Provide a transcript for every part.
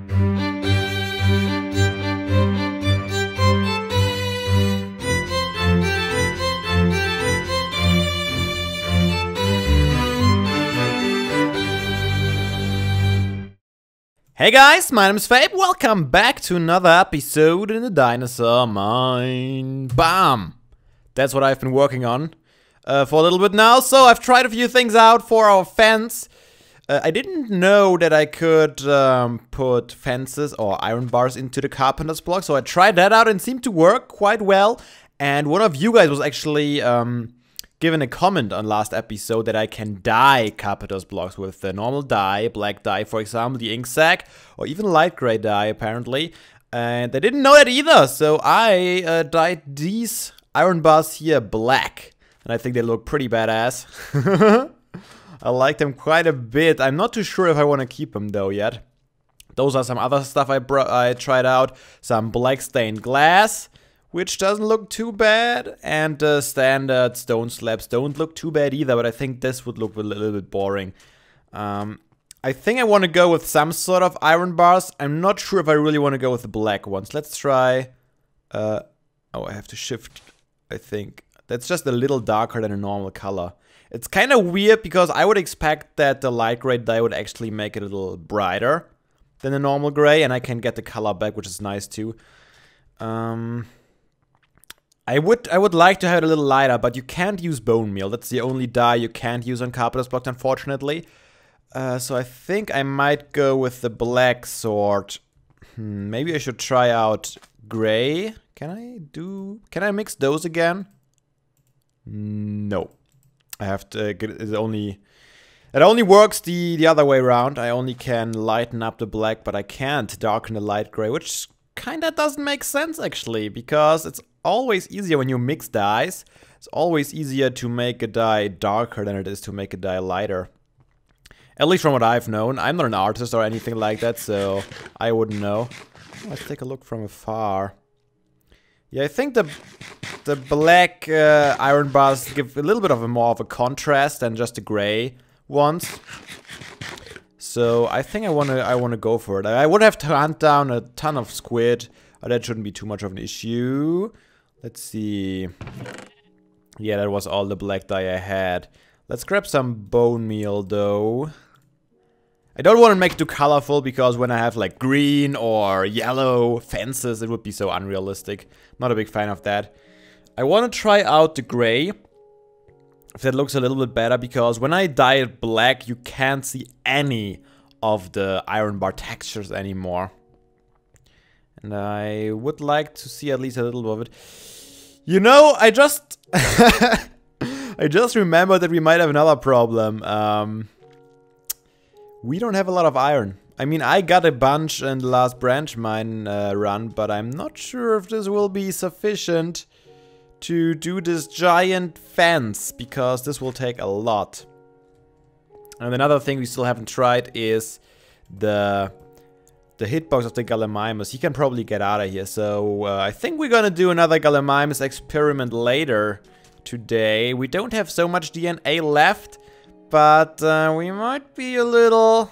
Hey guys, my name is Fabe, welcome back to another episode in the Dinosaur mine. Bam! That's what I've been working on for a little bit now. So I've tried a few things out for our fence. I didn't know that I could put fences or iron bars into the carpenter's block. So I tried that out and it seemed to work quite well. And one of you guys was actually given a comment on last episode that I can dye carpenter's blocks with the normal dye, black dye for example, the ink sac, or even light gray dye apparently. And I didn't know that either, so I dyed these iron bars here black. And I think they look pretty badass. I like them quite a bit. I'm not too sure if I want to keep them though yet. Those are some other stuff I tried out. Some black stained glass, which doesn't look too bad, and standard stone slabs don't look too bad either, but I think this would look a little bit boring. I think I want to go with some sort of iron bars. I'm not sure if I really want to go with the black ones. Let's try... oh, I have to shift, I think. That's just a little darker than a normal color. It's kind of weird because I would expect that the light gray dye would actually make it a little brighter than the normal gray, and I can get the color back, which is nice too. I would like to have it a little lighter, but you can't use bone meal. That's the only dye you can't use on carpenter's block, unfortunately. So I think I might go with the black sort. Maybe I should try out gray. Can I mix those again? No. I have to get it only works the other way around. I only can lighten up the black, but I can't darken the light gray, which kinda doesn't make sense actually, because it's always easier when you mix dyes. It's always easier to make a dye darker than it is to make a dye lighter. At least from what I've known. I'm not an artist or anything like that, so I wouldn't know. Let's take a look from afar. Yeah, I think the black iron bars give a little bit of more of a contrast than just the gray ones. So I think I wanna go for it. I would have to hunt down a ton of squid, but that shouldn't be too much of an issue. Let's see. Yeah, that was all the black dye I had. Let's grab some bone meal though. I don't want to make it too colorful because when I have like green or yellow fences, it would be so unrealistic. Not a big fan of that. I want to try out the gray. If that looks a little bit better, because when I dye it black, you can't see any of the iron bar textures anymore. And I would like to see at least a little bit of it. You know, I just... I just remembered that we might have another problem. We don't have a lot of iron. I mean, I got a bunch in the last branch mine run, but I'm not sure if this will be sufficient to do this giant fence, because this will take a lot. And another thing we still haven't tried is the hitbox of the Gallimimus. He can probably get out of here, so I think we're gonna do another Gallimimus experiment later today. We don't have so much DNA left, but we might be a little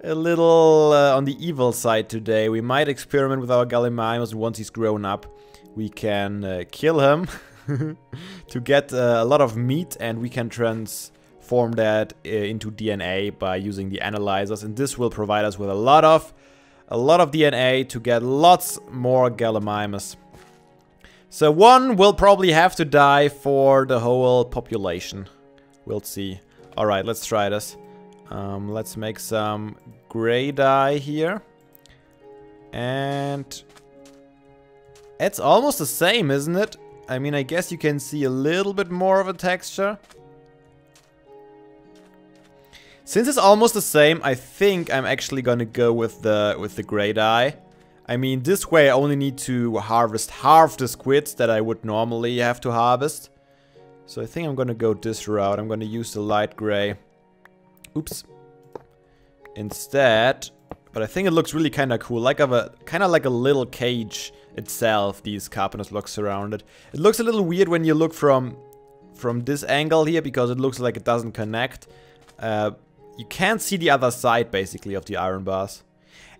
on the evil side today. We might experiment with our Gallimimus, and once he's grown up, we can kill him to get a lot of meat, and we can transform that into DNA by using the analyzers, and this will provide us with a lot of DNA to get lots more Gallimimus. So one will probably have to die for the whole population. We'll see. Alright, let's try this. Let's make some gray dye here. And it's almost the same, isn't it? I mean, I guess you can see a little bit more of a texture. Since it's almost the same, I think I'm actually gonna go with the gray dye. I mean, this way I only need to harvest half the squids that I would normally have to harvest. So I think I'm gonna go this route. I'm gonna use the light gray. Oops. Instead, but I think it looks really kind of cool, kind of like a little cage itself. These carpenter's blocks surrounded. It looks a little weird when you look from this angle here, because it looks like it doesn't connect. You can't see the other side basically of the iron bars.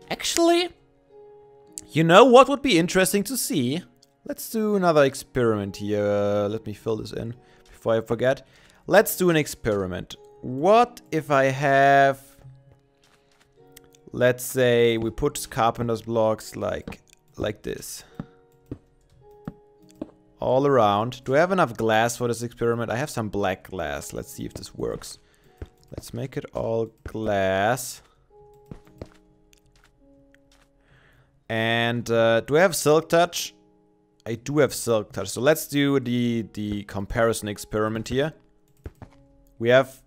Actually, you know what would be interesting to see? Let's do another experiment here. Let me fill this in before I forget. Let's do an experiment. What if I have... Let's say we put carpenter's blocks like this. All around. Do I have enough glass for this experiment? I have some black glass. Let's see if this works. Let's make it all glass. And do I have silk touch? I do have silk touch. So let's do the comparison experiment here. We have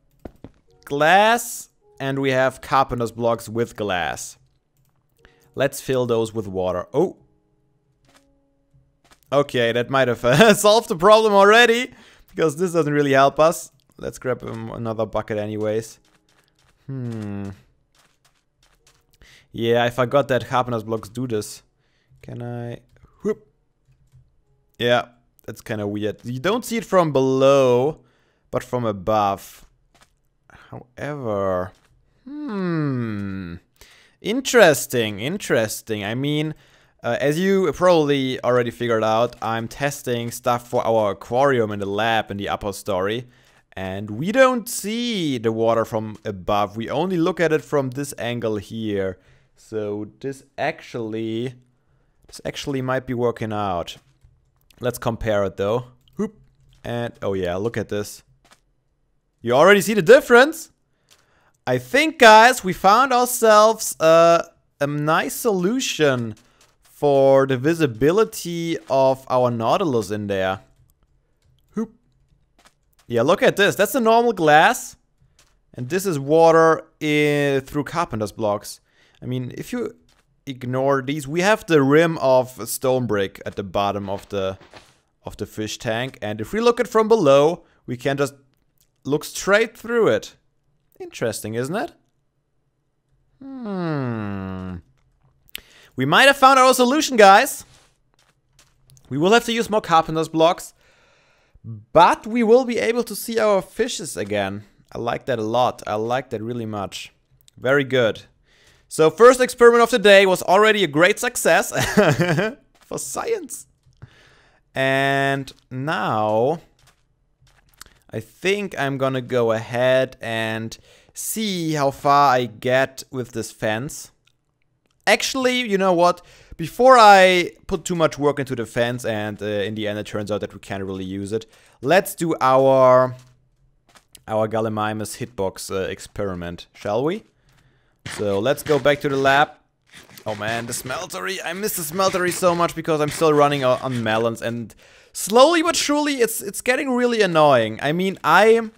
glass and we have carpenter's blocks with glass. Let's fill those with water. Oh. Okay, that might have solved the problem already, because this doesn't really help us. Let's grab another bucket anyways. Yeah, I forgot that carpenter's blocks do this. Can I... Whoop. Yeah, that's kind of weird. You don't see it from below, but from above. However... Interesting, interesting. I mean... as you probably already figured out, I'm testing stuff for our aquarium in the lab in the upper story. And we don't see the water from above. We only look at it from this angle here. So this actually might be working out. Let's compare it though. Whoop. And oh yeah, look at this. You already see the difference? I think, guys, we found ourselves a nice solution for the visibility of our Nautilus in there. Hoop. Yeah, look at this. That's the normal glass. And this is water through carpenter's blocks. I mean, if you ignore these, we have the rim of a stone brick at the bottom of the fish tank. And if we look at it from below, we can just look straight through it. Interesting, isn't it? We might have found our solution, guys. We will have to use more carpenter's blocks. But we will be able to see our fishes again. I like that a lot. I like that really much. Very good. So first experiment of the day was already a great success. For science. And now... I think I'm gonna go ahead and see how far I get with this fence. Actually, you know what? Before I put too much work into the fence and in the end it turns out that we can't really use it, let's do our Gallimimus hitbox experiment, shall we? So let's go back to the lab. Oh man, the smeltery. I miss the smeltery so much because I'm still running on melons, and slowly but surely it's getting really annoying. I mean, I'm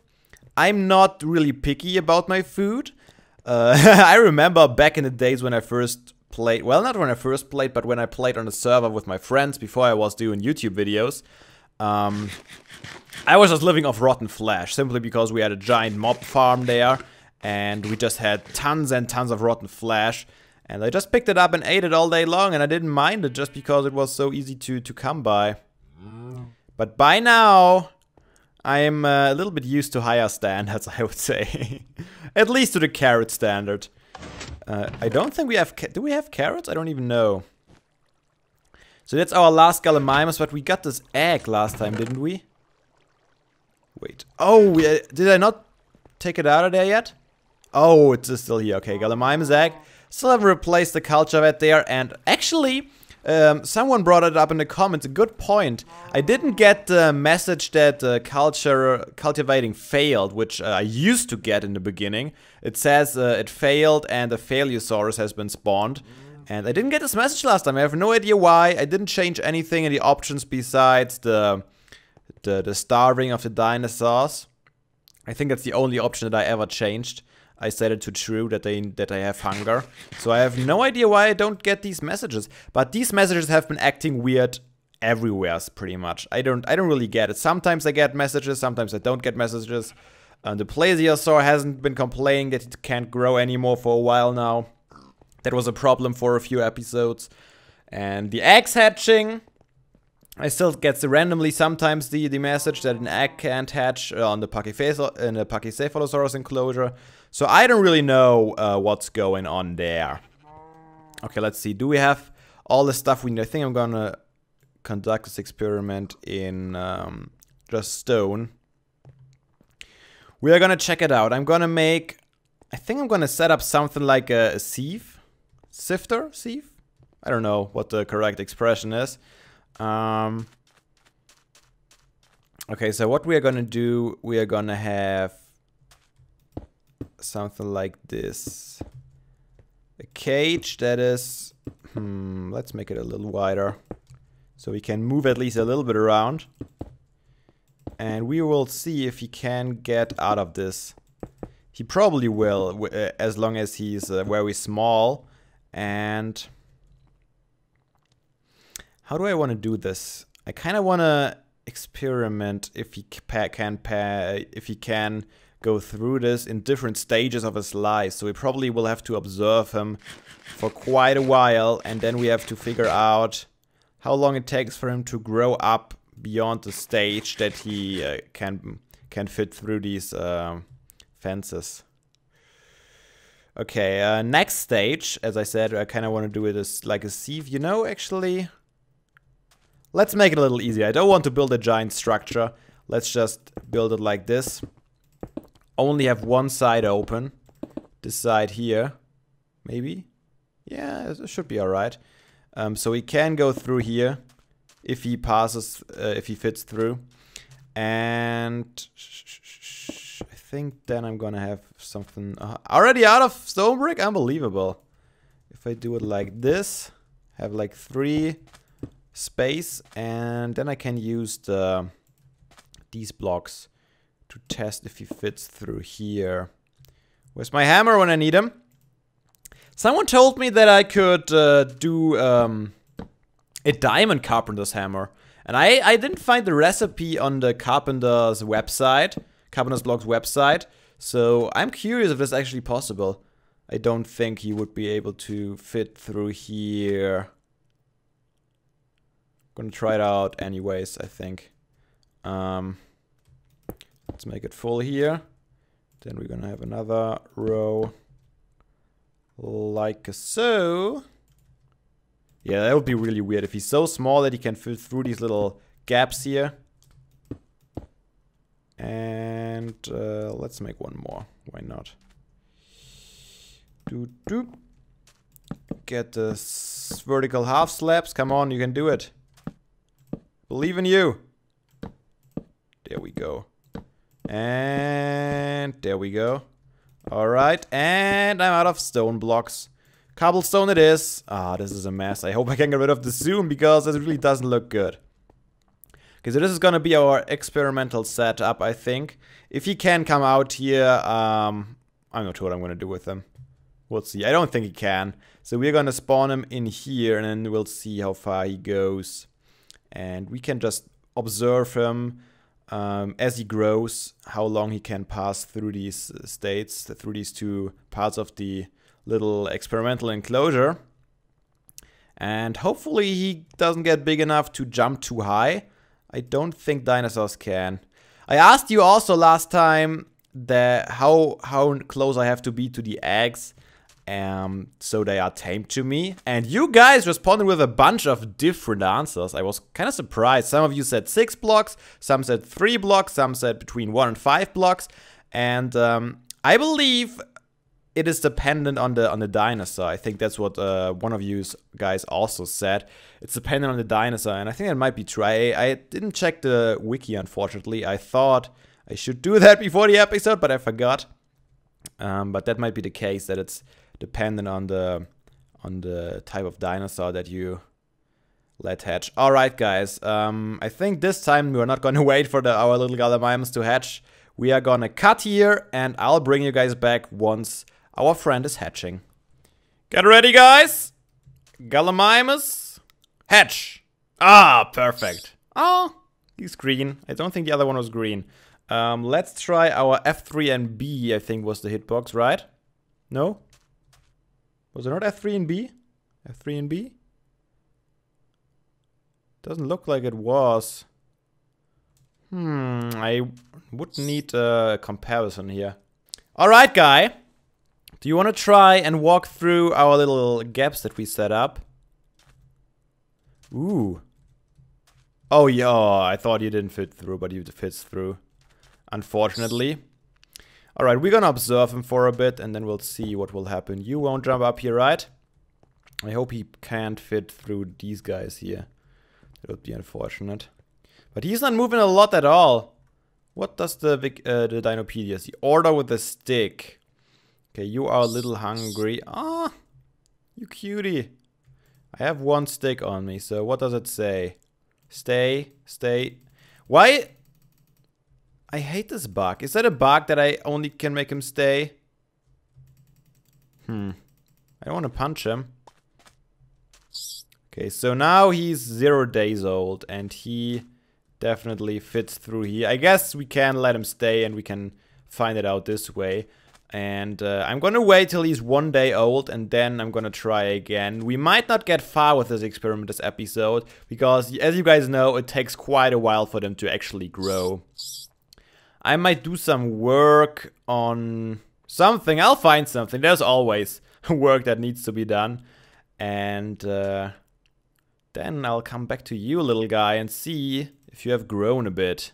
not really picky about my food. I remember back in the days when I first played, well, not when I first played, but when I played on a server with my friends before I was doing YouTube videos. I was just living off rotten flesh, simply because we had a giant mob farm there, and we just had tons and tons of rotten flesh. And I just picked it up and ate it all day long, and I didn't mind it just because it was so easy to come by. But by now, I'm a little bit used to higher standards, I would say. At least to the carrot standard. I don't think we have... Do we have carrots? I don't even know. So that's our last Gallimimus, but we got this egg last time, didn't we? Wait. Oh, did I not take it out of there yet? Oh, it's still here. Okay, Gallimimus egg. Still haven't replaced the culture vat there, and actually... someone brought it up in the comments, a good point. I didn't get the message that cultivating failed, which I used to get in the beginning. It says it failed and a Failiosaurus has been spawned. And I didn't get this message last time. I have no idea why. I didn't change anything in the options besides the starving of the dinosaurs. I think that's the only option that I ever changed. I set it to true that I have hunger. So I have no idea why I don't get these messages. But these messages have been acting weird everywhere, pretty much. I don't really get it. Sometimes I get messages, sometimes I don't get messages. The Plesiosaur hasn't been complaining that it can't grow anymore for a while now. That was a problem for a few episodes. And the eggs hatching, I still get randomly sometimes the message that an egg can't hatch on the Pachycephalosaurus enclosure. So I don't really know what's going on there. Okay, let's see. Do we have all the stuff we need? I think I'm gonna conduct this experiment in just stone. We are gonna check it out. I'm gonna make... I think I'm gonna set up something like a sieve? Sifter? Sieve? I don't know what the correct expression is. Okay, so what we are gonna do, we are gonna have something like this. A cage that is... let's make it a little wider. So we can move at least a little bit around. And we will see if he can get out of this. He probably will, as long as he's very small. And... how do I want to do this? I kind of want to experiment if he can go through this in different stages of his life. So we probably will have to observe him for quite a while, and then we have to figure out how long it takes for him to grow up beyond the stage that he can fit through these fences. Okay, next stage, as I said, I kind of want to do it as like a sieve. You know, actually, let's make it a little easier. I don't want to build a giant structure. Let's just build it like this. Only have one side open. This side here. Maybe? Yeah, it should be alright. So he can go through here if he passes, if he fits through. And I think then I'm gonna have something already out of stone brick. Unbelievable. If I do it like this, have like 3 space, and then I can use these blocks to test if he fits through here. Where's my hammer when I need him? Someone told me that I could do a diamond carpenter's hammer. And I didn't find the recipe on the carpenter's website, Carpenter's Blog's website. So I'm curious if this is actually possible. I don't think he would be able to fit through here. Gonna try it out anyways, I think. Let's make it full here. Then we're gonna have another row like so. Yeah, that would be really weird if he's so small that he can fit through these little gaps here. And let's make one more. Why not? Doop doop. Get the vertical half slabs. Come on, you can do it. Believe in you. There we go. And there we go. Alright, and I'm out of stone blocks. Cobblestone it is. Ah, this is a mess. I hope I can get rid of this soon, because this really doesn't look good. Okay, so this is gonna be our experimental setup, I think. If he can come out here, I'm not sure what I'm gonna do with him. We'll see. I don't think he can. So we're gonna spawn him in here, and then we'll see how far he goes. And we can just observe him as he grows, how long he can pass through these states, through these 2 parts of the little experimental enclosure. And hopefully he doesn't get big enough to jump too high. I don't think dinosaurs can. I asked you also last time that how close I have to be to the eggs. So they are tamed to me. And you guys responded with a bunch of different answers. I was kind of surprised. Some of you said 6 blocks, some said 3 blocks, some said between 1 and 5 blocks. And I believe it is dependent on the dinosaur. I think that's what one of you guys also said. It's dependent on the dinosaur, and I think that might be true. I didn't check the wiki, unfortunately. I thought I should do that before the episode, but I forgot. But that might be the case, that it's dependent on the type of dinosaur that you let hatch. Alright guys, I think this time we're not gonna wait for our little Gallimimus to hatch. We are gonna cut here, and I'll bring you guys back once our friend is hatching. Get ready guys! Gallimimus, hatch! Ah, perfect. Oh, he's green. I don't think the other one was green. Let's try our F3 and B, I think was the hitbox, right? No? Was it not F3 and B? F3 and B? Doesn't look like it was. I would need a comparison here. Alright, guy. Do you want to try and walk through our little gaps that we set up? Ooh. Oh yeah, I thought you didn't fit through, but you fits through. Unfortunately. Alright, we're gonna observe him for a bit and then we'll see what will happen. You won't jump up here, right? I hope he can't fit through these guys here. That would be unfortunate. But he's not moving a lot at all. What does the Dinopedia see? Order with a stick. Okay, you are a little hungry. Ah, you cutie. I have one stick on me, so what does it say? Stay, stay. Why? I hate this bug. Is that a bug that I only can make him stay? I don't want to punch him. Okay, so now he's 0 days old and he definitely fits through here. I guess we can let him stay and we can find it out this way. And I'm gonna wait till he's 1 day old and then I'm gonna try again. We might not get far with this experiment this episode because, as you guys know, it takes quite a while for them to actually grow. I might do some work on something. I'll find something. There's always work that needs to be done. And then I'll come back to you, little guy, and see if you have grown a bit.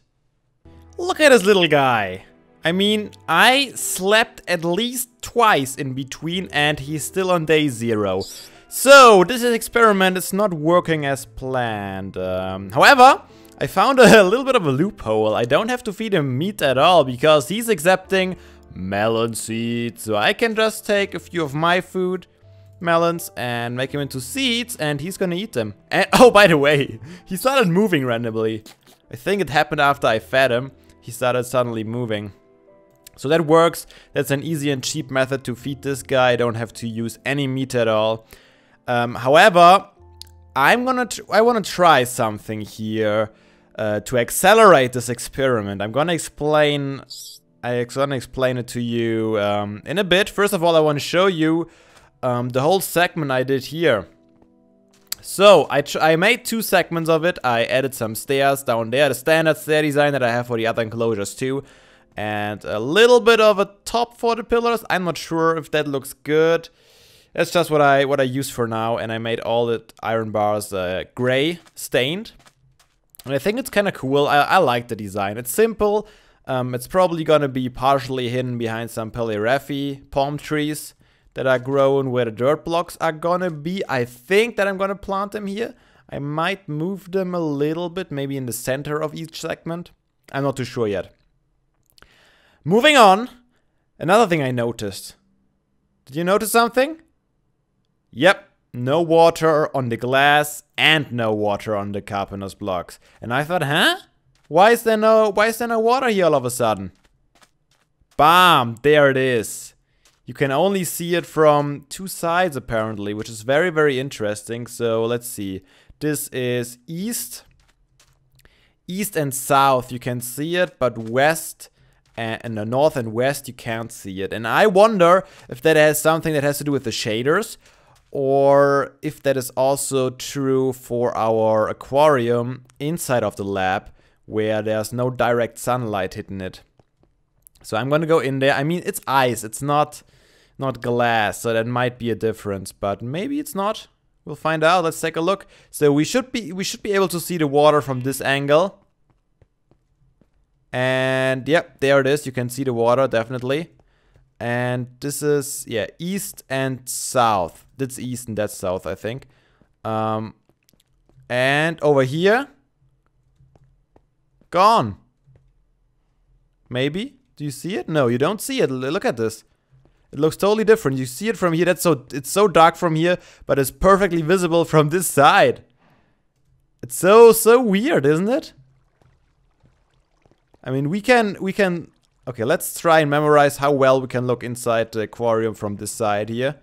Look at this little guy. I mean, I slept at least twice in between and he's still on day 0. So, this experiment is not working as planned. However, I found a little bit of a loophole. I don't have to feed him meat at all because he's accepting melon seeds. So I can just take a few of my food, melons, and make him into seeds and he's gonna eat them. And oh, by the way, he started moving randomly. I think it happened after I fed him. He started suddenly moving. So that works. That's an easy and cheap method to feed this guy. I don't have to use any meat at all. However, I want to try something here to accelerate this experiment. I'm gonna explain it to you in a bit. First of all, I want to show you the whole segment I did here. So I made 2 segments of it. I added some stairs down there, the standard stair design that I have for the other enclosures too. And a little bit of a top for the pillars. I'm not sure if that looks good. That's just what I use for now. And I made all the iron bars gray stained. And I think it's kind of cool. I like the design. It's simple. It's probably gonna be partially hidden behind some Paliraphi palm trees that are grown where the dirt blocks are gonna be. I think that I'm gonna plant them here. I might move them a little bit, maybe in the center of each segment. I'm not too sure yet. Moving on, another thing I noticed. Did you notice something? Yep, no water on the glass and no water on the carpenter's blocks. And I thought, huh? Why is there no water here all of a sudden? Bam, there it is. You can only see it from 2 sides apparently, which is very, very interesting. So let's see. This is east and south. You can see it, but west and the north and west you can't see it. And I wonder if that has something that has to do with the shaders, or if that is also true for our aquarium inside of the lab, where there's no direct sunlight hitting it. So I'm gonna go in there. I mean, it's ice, it's not glass, so that might be a difference, but maybe it's not. We'll find out. Let's take a look. So we should be able to see the water from this angle. And yep, there it is. You can see the water definitely. And this is, yeah, east and south. That's east and that's south, I think. And over here, gone. Maybe? Do you see it? No, you don't see it. Look at this. It looks totally different. You see it from here. It's so dark from here, but it's perfectly visible from this side. It's so weird, isn't it? I mean, we can. Okay, let's try and memorize how well we can look inside the aquarium from this side here.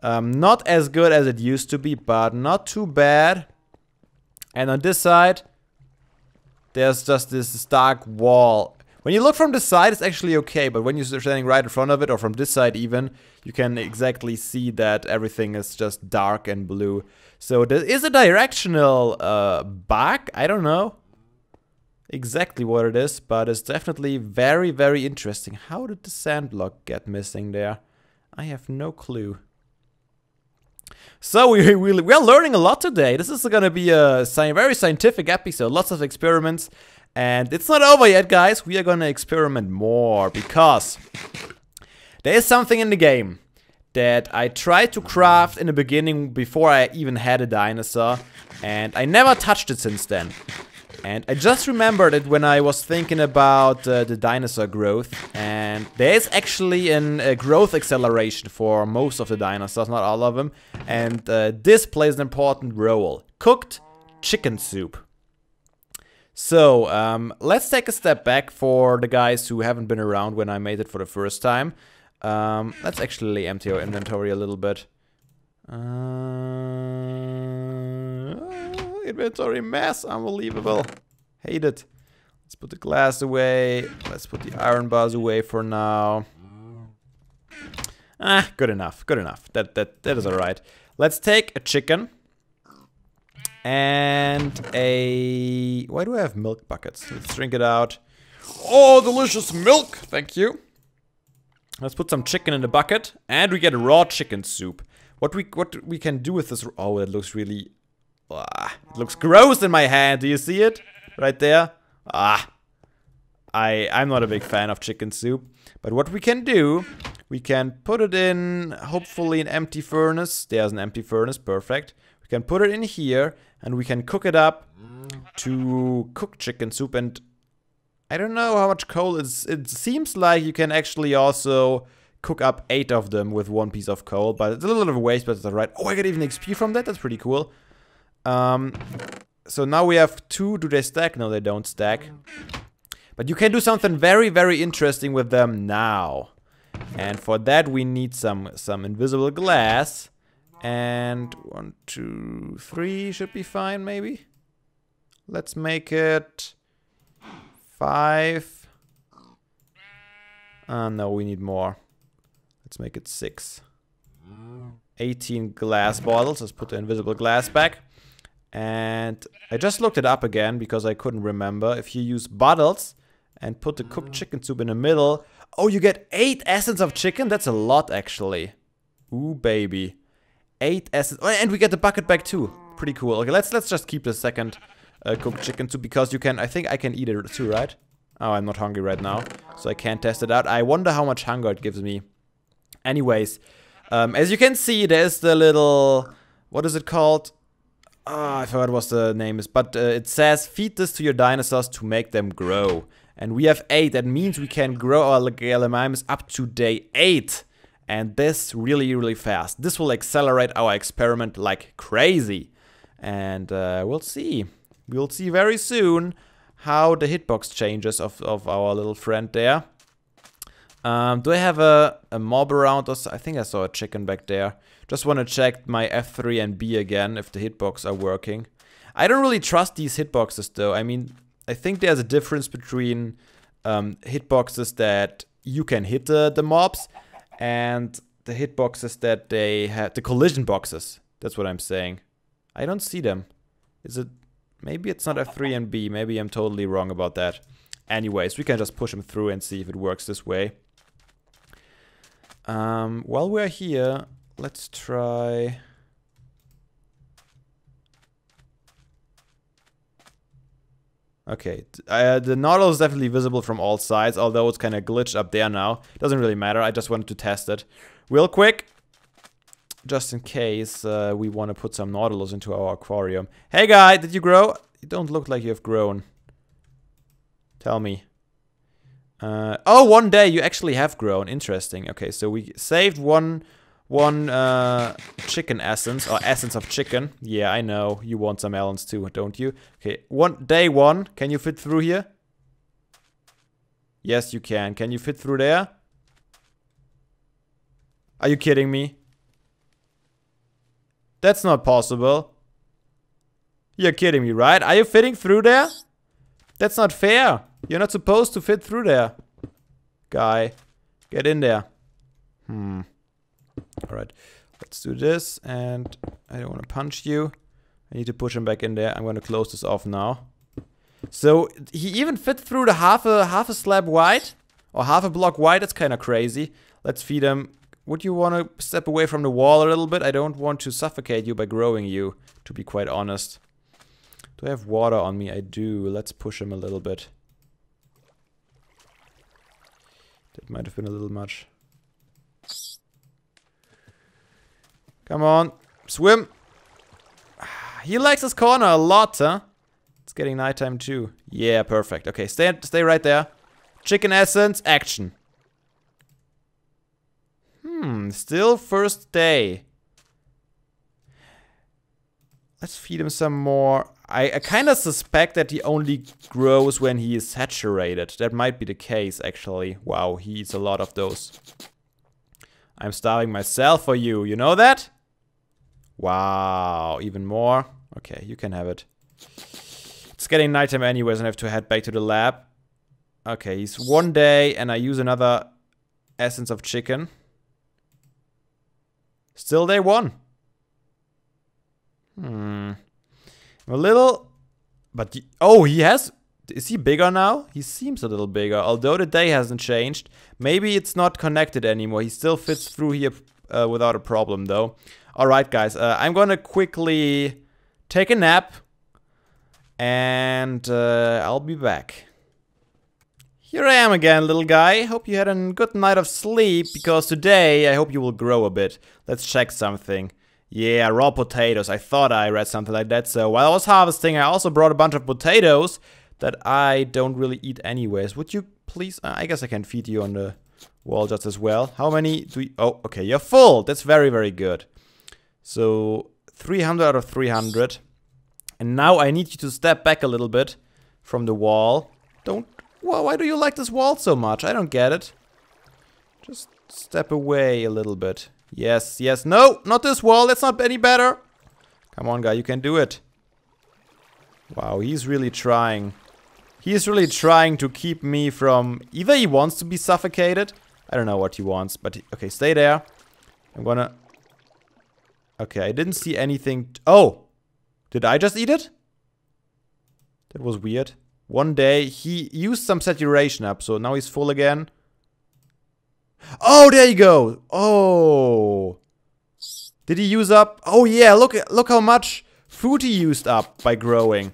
Not as good as it used to be, but not too bad. And on this side, there's just this dark wall. When you look from the side, it's actually okay, but when you're standing right in front of it, or from this side even, you can exactly see that everything is just dark and blue. So there is a directional bug. I don't know exactly what it is, but it's definitely very, very interesting. How did the sand block get missing there? I have no clue. So we are learning a lot today. This is gonna be a very scientific episode. Lots of experiments. And it's not over yet, guys. We are gonna experiment more because there is something in the game that I tried to craft in the beginning before I even had a dinosaur. And I never touched it since then. And I just remembered it when I was thinking about the dinosaur growth. And there is actually a growth acceleration for most of the dinosaurs, not all of them. And this plays an important role. Cooked chicken soup. So, let's take a step back for the guys who haven't been around when I made it for the first time. Let's actually empty our inventory a little bit. Inventory mess, unbelievable. Hate it. Let's put the glass away. Let's put the iron bars away for now. Ah, good enough, good enough. That is alright. Let's take a chicken. And a... Why do I have milk buckets? Let's drink it out. Oh, delicious milk! Thank you. Let's put some chicken in the bucket. And we get a raw chicken soup. What we can do with this... Oh, it looks really... it looks gross in my hand. Do you see it? Right there? I'm not a big fan of chicken soup. But what we can do, we can put it in, hopefully, an empty furnace. There's an empty furnace. Perfect. We can put it in here, and we can cook it up to cook chicken soup. And I don't know how much coal is. It seems like you can actually also cook up 8 of them with 1 piece of coal. But it's a little bit of a waste, but it's alright. Oh, I get even XP from that? That's pretty cool. So now we have 2. Do they stack? No, they don't stack. But you can do something very, very interesting with them now. And for that we need some invisible glass. And 1, 2, 3 should be fine, maybe. Let's make it 5. No, we need more. Let's make it 6. 18 glass bottles. Let's put the invisible glass back. And I just looked it up again because I couldn't remember. If you use bottles and put the cooked chicken soup in the middle, oh, you get 8 essence of chicken? That's a lot, actually. Ooh, baby. 8 essence. Oh, and we get the bucket back too. Pretty cool. Okay, let's just keep the second cooked chicken soup because you can. I think I can eat it too, right? Oh, I'm not hungry right now, so I can't test it out. I wonder how much hunger it gives me. Anyways, as you can see, there's the little... What is it called? I forgot what the name is, but it says feed this to your dinosaurs to make them grow. And we have 8, that means we can grow our Gallimimus up to day 8. And this really, really fast. This will accelerate our experiment like crazy. And we'll see. We'll see very soon how the hitbox changes of our little friend there. Do I have a mob around us? I think I saw a chicken back there. Just want to check my F3 and B again if the hitbox are working. I don't really trust these hitboxes though. I mean, I think there's a difference between hitboxes that you can hit the mobs and the hitboxes that they have, the collision boxes. That's what I'm saying. I don't see them. Is it? Maybe it's not F3 and B. Maybe I'm totally wrong about that. Anyways, we can just push them through and see if it works this way. While we're here, let's try... Okay, the nozzle is definitely visible from all sides, although it's kind of glitched up there now. Doesn't really matter, I just wanted to test it real quick. Just in case we want to put some Nautilus into our aquarium. Hey guy, did you grow? You don't look like you have grown. Tell me. Oh, 1 day you actually have grown. Interesting. Okay, so we saved one chicken essence, or essence of chicken. Yeah, I know. You want some melons too, don't you? Okay, day 1. Can you fit through here? Yes, you can. Can you fit through there? Are you kidding me? That's not possible. You're kidding me, right? Are you fitting through there? That's not fair. You're not supposed to fit through there. Guy, get in there. Alright, let's do this. And I don't want to punch you. I need to push him back in there. I'm going to close this off now. So, he even fit through the half a slab wide? Or half a block wide? That's kind of crazy. Let's feed him would you want to step away from the wall a little bit? I don't want to suffocate you by growing you, to be quite honest. Do I have water on me? I do. Let's push him a little bit. That might have been a little much. Come on. Swim. He likes his corner a lot, huh? It's getting nighttime too. Yeah, perfect. Okay, stay right there. Chicken essence, action. Still first day. Let's feed him some more. I kind of suspect that he only grows when he is saturated. That might be the case, actually. Wow, he eats a lot of those. I'm starving myself for you. You know that? Wow, even more. Okay, you can have it. It's getting nighttime anyways, and I have to head back to the lab. Okay, he's 1 day, and I use another essence of chicken. Still day 1. A little... But... Oh, he has... Is he bigger now? He seems a little bigger, although the day hasn't changed. Maybe it's not connected anymore. He still fits through here without a problem, though. Alright, guys. I'm gonna quickly take a nap. And I'll be back. Here I am again, little guy. Hope you had a good night of sleep, because today I hope you will grow a bit. Let's check something. Yeah, raw potatoes. I thought I read something like that. So while I was harvesting, I also brought a bunch of potatoes that I don't really eat anyways. Would you please... I guess I can feed you on the wall just as well. How many do we... Oh, okay, you're full. That's very, very good. So 300 out of 300. And now I need you to step back a little bit from the wall. Don't... Well, why do you like this wall so much? I don't get it. Just step away a little bit. Yes, yes. No, not this wall. That's not any better. Come on, guy. You can do it. Wow, he's really trying. He's really trying to keep me from... Either he wants to be suffocated. I don't know what he wants. But, okay, stay there. I'm gonna... Okay, I didn't see anything... Oh! Did I just eat it? That was weird. 1 day, he used some saturation up, so now he's full again. Oh, there you go. Oh. Did he use up? Oh yeah, look how much food he used up by growing.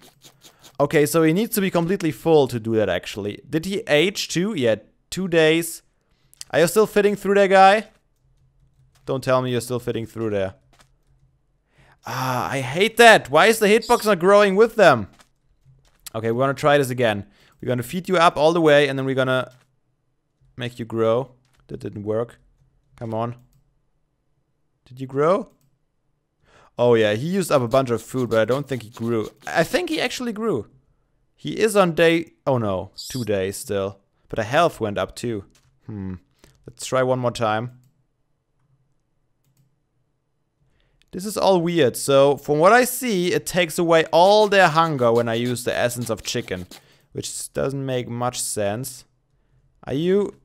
Okay, so he needs to be completely full to do that, actually. Did he age too? Yeah, 2 days. Are you still fitting through there, guy? Don't tell me you're still fitting through there. Ah, I hate that. Why is the hitbox not growing with them? Okay, we're gonna try this again. We're gonna feed you up all the way, and then we're gonna make you grow. That didn't work. Come on. Did you grow? Oh yeah, he used up a bunch of food, but I don't think he grew. I think he actually grew. He is on day... Oh no, 2 days still. But the health went up too. Let's try one more time. This is all weird. So, from what I see, it takes away all their hunger when I use the essence of chicken. Which doesn't make much sense. Are you...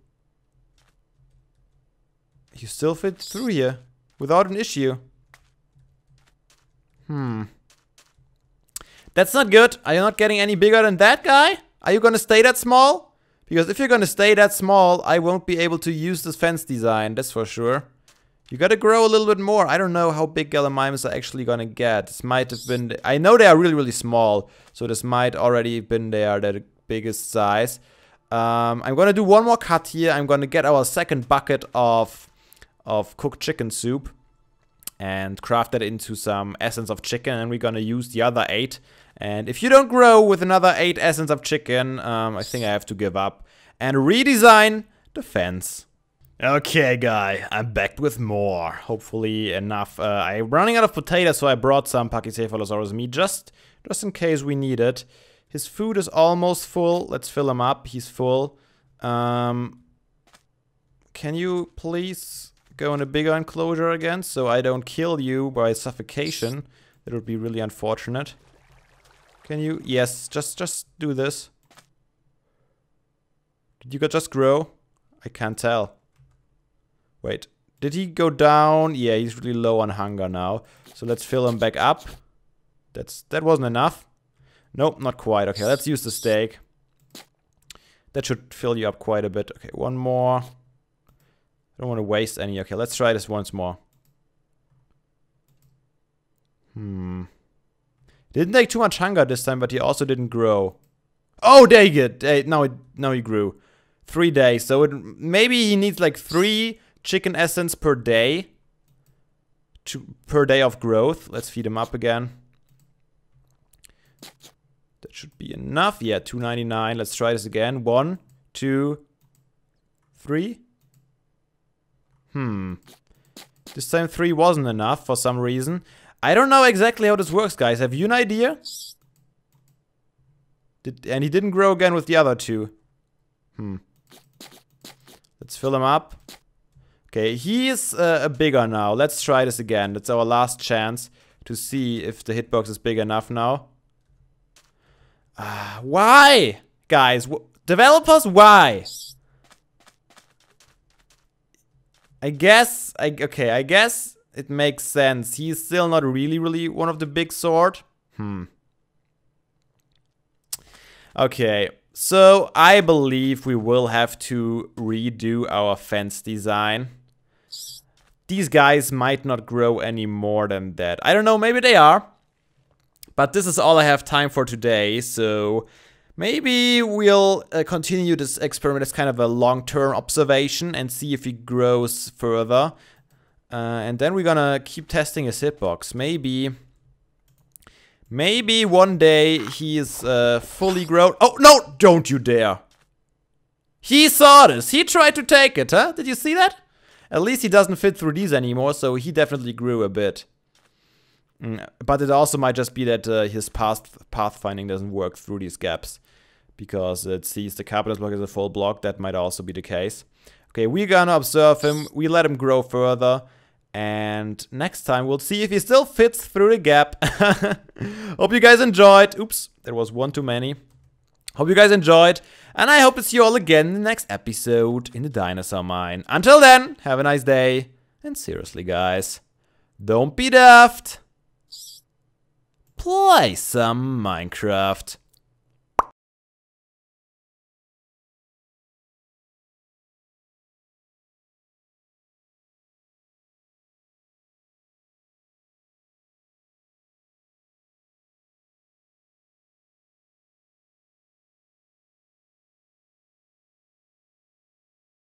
You still fit through here. Without an issue. That's not good. Are you not getting any bigger than that, guy? Are you gonna stay that small? Because if you're gonna stay that small, I won't be able to use this fence design. That's for sure. You gotta grow a little bit more. I don't know how big Gallimimus are actually gonna get. This might have been... I know they are really, really small. So this might already have been their biggest size. I'm gonna do one more cut here. I'm gonna get our second bucket of cooked chicken soup. And craft that into some essence of chicken. And we're gonna use the other 8. And if you don't grow with another 8 essence of chicken, I think I have to give up. And redesign the fence. Okay, guy, I'm back with more. Hopefully enough. I'm running out of potatoes, so I brought some Pachycephalosaurus meat just in case we need it. His food is almost full. Let's fill him up. He's full. Can you please go in a bigger enclosure again so I don't kill you by suffocation? That would be really unfortunate. Can you? Yes, just do this. Did you just grow? I can't tell. Wait, did he go down? Yeah, he's really low on hunger now. So let's fill him back up. That wasn't enough. Nope, not quite. Okay, let's use the steak. That should fill you up quite a bit. Okay, one more. I don't want to waste any. Okay, let's try this once more. Didn't take too much hunger this time, but he also didn't grow. Oh, dang it! Hey, now he grew. 3 days. So maybe he needs like 3 chicken essence per day. Per day of growth. Let's feed him up again. That should be enough. Yeah, 2.99. Let's try this again. 1, 2, 3. This time 3 wasn't enough for some reason. I don't know exactly how this works, guys. Have you an idea? And he didn't grow again with the other 2. Let's fill him up. Okay, he is bigger now. Let's try this again. That's our last chance to see if the hitbox is big enough now. Why? Guys, developers, why? I guess it makes sense. He's still not really one of the big sort. Okay, so I believe we will have to redo our fence design. These guys might not grow any more than that. I don't know, maybe they are. But this is all I have time for today, so maybe we'll continue this experiment as kind of a long-term observation and see if he grows further. And then we're gonna keep testing his hitbox. Maybe one day he is fully grown. Oh, no! Don't you dare! He saw this! He tried to take it, huh? Did you see that? At least he doesn't fit through these anymore, so he definitely grew a bit. But it also might just be that his pathfinding doesn't work through these gaps. Because it sees the capitalist block as a full block. That might also be the case. Okay, we're gonna observe him. We let him grow further. And next time we'll see if he still fits through the gap. Hope you guys enjoyed. Oops, there was one too many. Hope you guys enjoyed. And I hope to see you all again in the next episode in the Dinosaur Mine. Until then, have a nice day. And seriously, guys, don't be daft. Play some Minecraft.